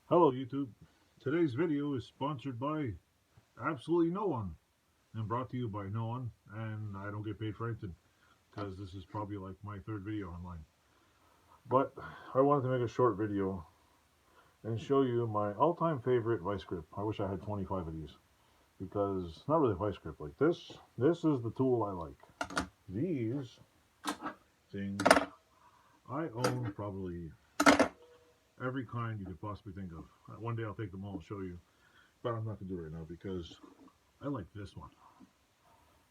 Hello YouTube. Today's video is sponsored by absolutely no one and brought to you by no one, and I don't get paid for anything because this is probably like my third video online. But I wanted to make a short video and show you my all-time favorite vice grip. I wish I had 25 of these because not really vice grip like this. This is the tool I like. These things I own probably every kind you could possibly think of. One day I'll take them all and show you, but I'm not gonna do it right now because I like this one.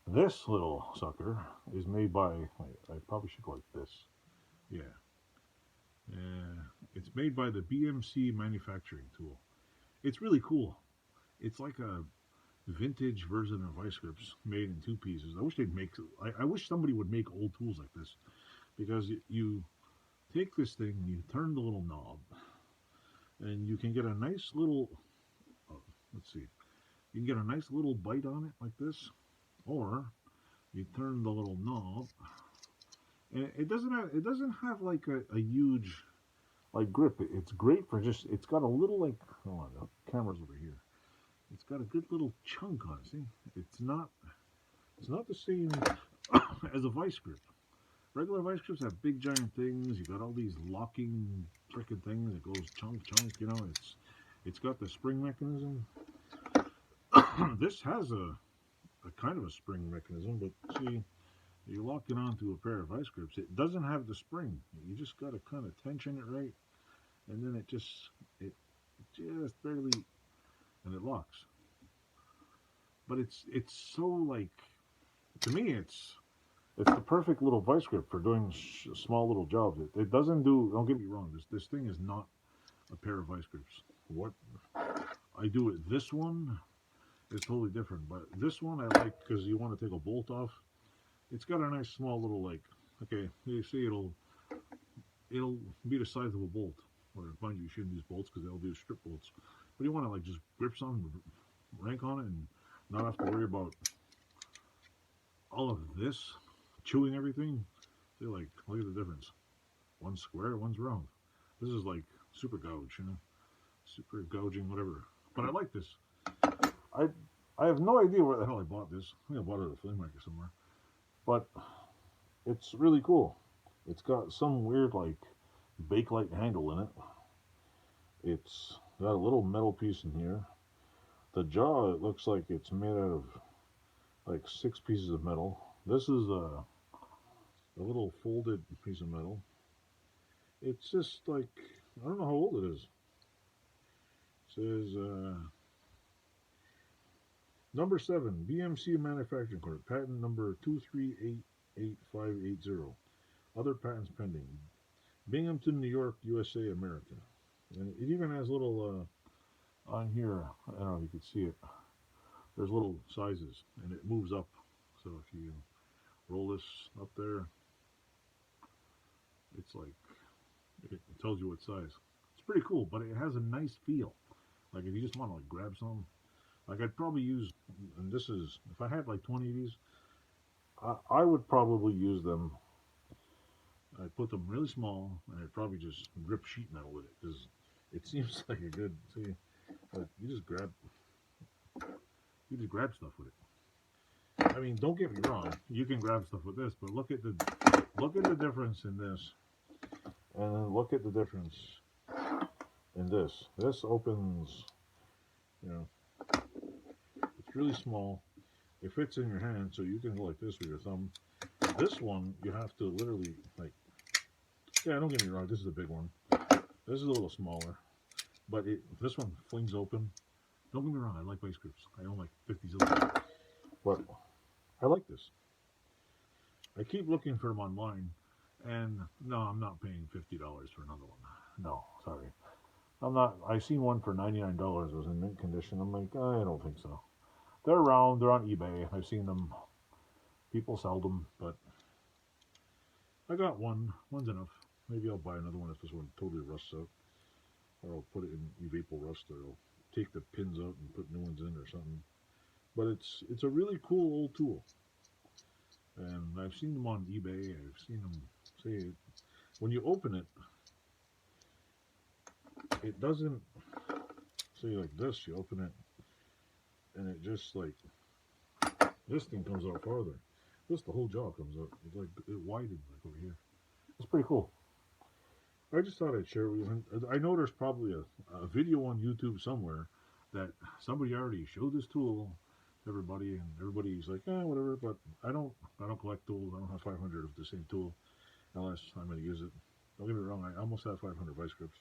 This little sucker is made by, I probably should go like this. Yeah. It's made by the BMC manufacturing tool. It's really cool. It's like a vintage version of vice grips made in two pieces. I wish they'd make, I wish somebody would make old tools like this because you take this thing, you turn the little knob, and you can get a nice little, oh, let's see, you can get a nice little bite on it like this, or you turn the little knob and it doesn't have like a huge like grip. It's great for just, it's got a little like, hold on, the camera's over here. It's got a good little chunk on it. See, it's not the same as a vice grip. Regular vice grips have big giant things. You got all these locking freaking things. It goes chunk chunk. It's got the spring mechanism. This has a kind of a spring mechanism, but see, you lock it onto a pair of vice grips. It doesn't have the spring. You just got to kind of tension it right, and then it just barely, and it locks. But it's so like, to me it's the perfect little vice grip for doing small little jobs. It doesn't do. Don't get me wrong. This thing is not a pair of vice grips. What I do with this one is totally different. But this one I like because you want to take a bolt off. It's got a nice small little like. Okay, you see it'll be the size of a bolt. Or mind you, you shouldn't use bolts because they'll be strip bolts. But you want to like just grip some, rank on it, and not have to worry about all of this chewing everything. See, like, look at the difference. One's square, one's round. This is like super gouge, super gouging, whatever. But I like this. I I have no idea where the hell I bought this. I think I bought it at a flea market somewhere. But it's really cool. It's got some weird like Bakelite handle in it. It's got a little metal piece in here. The jaw, it looks like it's made out of like 6 pieces of metal. This is a little folded piece of metal. It's just like, I don't know how old it is. It says number 7, BMC Manufacturing Corp. Patent number 2388580. Other patents pending. Binghamton, New York, USA, America. And it even has little on here. I don't know if you can see it. There's little sizes, and it moves up. So if you roll this up there, it's like it tells you what size. It's pretty cool, but it has a nice feel. Like if you just want to like grab some, like I'd probably use, and this is, if I had like 20 of these, I would probably use them. I'd put them really small, and I'd probably just grip sheet metal with it because it seems like a good. See, like you just grab stuff with it. I mean, don't get me wrong, you can grab stuff with this, but look at the difference in this, and then look at the difference in this. This opens, you know, it's really small. It fits in your hand, so you can go like this with your thumb. This one, you have to literally, like, yeah, don't get me wrong, this is a big one. This is a little smaller, but this one flings open. Don't get me wrong, I like vice grips. I own like 50 zillion. But I like this. I keep looking for them online, and no, I'm not paying $50 for another one. No, sorry. I'm not. I seen one for $99. It was in mint condition. I'm like, I don't think so. They're around. They're on eBay. I've seen them. People sell them, but I got one. One's enough. Maybe I'll buy another one if this one totally rusts out, or I'll put it in Evapor Rust, or I'll take the pins out and put new ones in or something. But it's a really cool old tool, and I've seen them on eBay. I've seen them say when you open it, it doesn't. See, like this, you open it, and it just like this thing comes out farther. This the whole jaw comes out. It's like it widens like over here. It's pretty cool. I just thought I'd share it with you. And I know there's probably a video on YouTube somewhere that somebody already showed this tool to everybody, and everybody's like, whatever. But I don't collect tools. I don't have 500 of the same tool unless I'm going to use it. Don't get me wrong. I almost have 500 vice grips.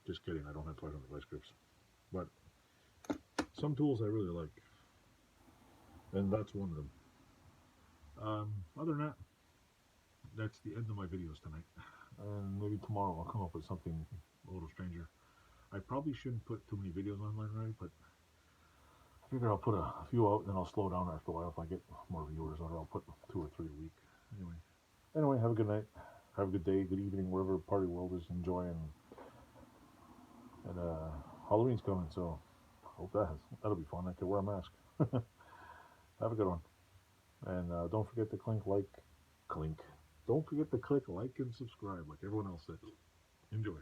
Just kidding. I don't have 500 vice grips. But some tools I really like, and that's one of them. Other than that, that's the end of my videos tonight. And maybe tomorrow I'll come up with something a little stranger. I probably shouldn't put too many videos online, right? But I figure I'll put a few out, and then I'll slow down after a while if I get more viewers. Or I'll put 2 or 3 a week. Anyway, have a good night. Have a good day, good evening, wherever party world is enjoying. And Halloween's coming, so hope that'll be fun. I can wear a mask. Have a good one. And don't forget to clink. Don't forget to click like and subscribe like everyone else says. Enjoy.